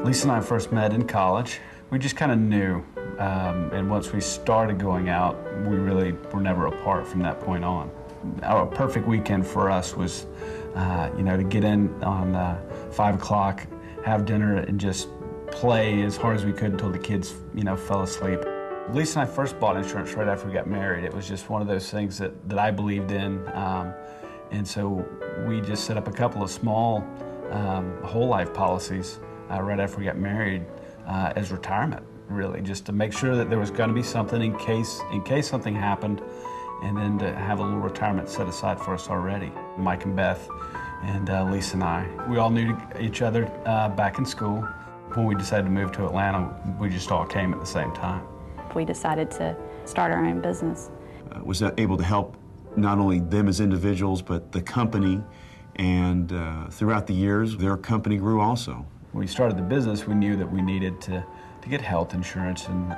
Lisa and I first met in college. We just kind of knew, and once we started going out, we really were never apart from that point on. A perfect weekend for us was, to get in on 5 o'clock, have dinner, and just play as hard as we could until the kids, fell asleep. Lisa and I first bought insurance right after we got married. It was just one of those things that I believed in, and so we just set up a couple of small whole life policies right after we got married as retirement, really, just to make sure that there was going to be something in case something happened, and then to have a little retirement set aside for us already. Mike and Beth and Lisa and I, we all knew each other back in school. When we decided to move to Atlanta, we just all came at the same time. We decided to start our own business. Was able to help not only them as individuals, but the company, and throughout the years, their company grew also. When we started the business, we knew that we needed to get health insurance and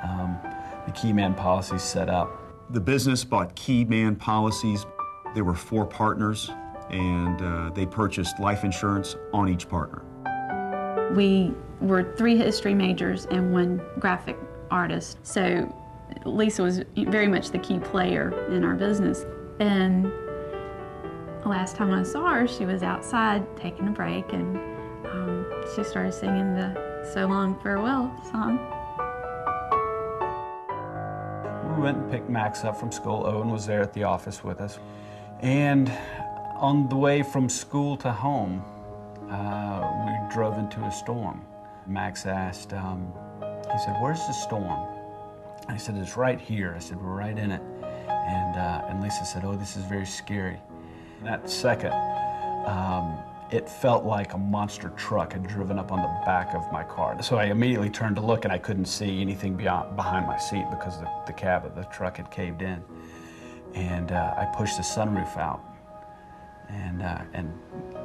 the Key Man policies set up. The business bought Key Man policies. There were 4 partners, and they purchased life insurance on each partner. We were 3 history majors and 1 graphic artist, so Lisa was very much the key player in our business. And the last time I saw her, she was outside taking a break, and she started singing the So Long Farewell song. We went and picked Max up from school. Owen was there at the office with us. And on the way from school to home, we drove into a storm. Max asked, he said, "Where's the storm?" I said, "It's right here." I said, "We're right in it." And Lisa said, "Oh, this is very scary." In that second, it felt like a monster truck had driven up on the back of my car. So I immediately turned to look, and I couldn't see anything behind my seat because the cab of the truck had caved in. And I pushed the sunroof out and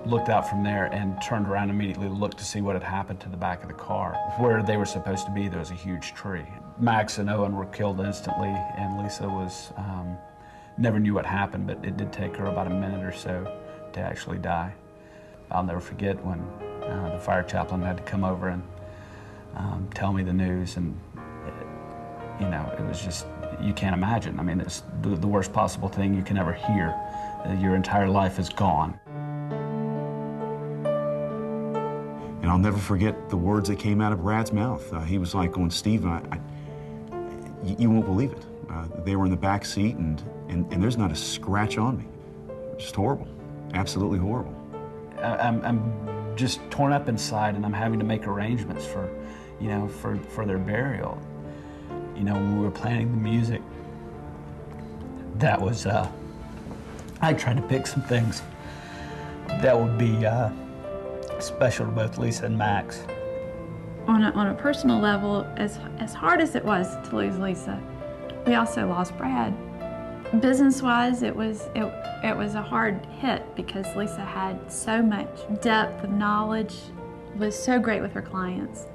looked out from there and turned around immediately to look to see what had happened to the back of the car. Where they were supposed to be, there was a huge tree. Max and Owen were killed instantly, and Lisa was, never knew what happened, but it did take her about a minute or so to actually die. I'll never forget when the fire chaplain had to come over and tell me the news, and it was just, you can't imagine. I mean, it's the worst possible thing you can ever hear. Your entire life is gone. And I'll never forget the words that came out of Brad's mouth. He was like going, "Steve, you won't believe it. They were in the back seat, and there's not a scratch on me." Just horrible, absolutely horrible. I'm just torn up inside, and I'm having to make arrangements for their burial. When we were planning the music, that was, I tried to pick some things that would be special to both Lisa and Max. On a personal level, as hard as it was to lose Lisa, we also lost Brad. Business-wise, it was a hard hit because Lisa had so much depth of knowledge, was so great with her clients.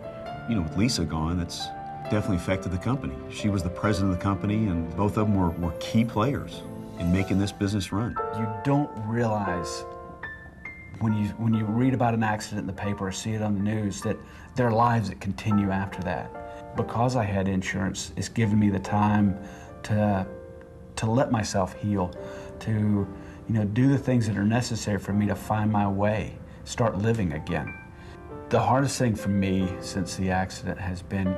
With Lisa gone, that's definitely affected the company. She was the president of the company, and both of them were key players in making this business run. You don't realize when you read about an accident in the paper or see it on the news that there are lives that continue after that. Because I had insurance, it's given me the time to let myself heal, to do the things that are necessary for me to find my way, start living again. The hardest thing for me since the accident has been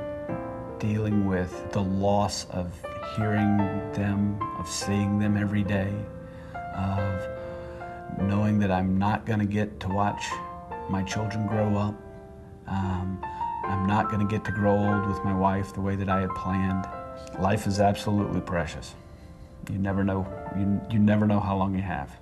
dealing with the loss of hearing them, of seeing them every day, of knowing that I'm not going to get to watch my children grow up. I'm not going to get to grow old with my wife the way that I had planned. Life is absolutely precious. You never know. You never know how long you have.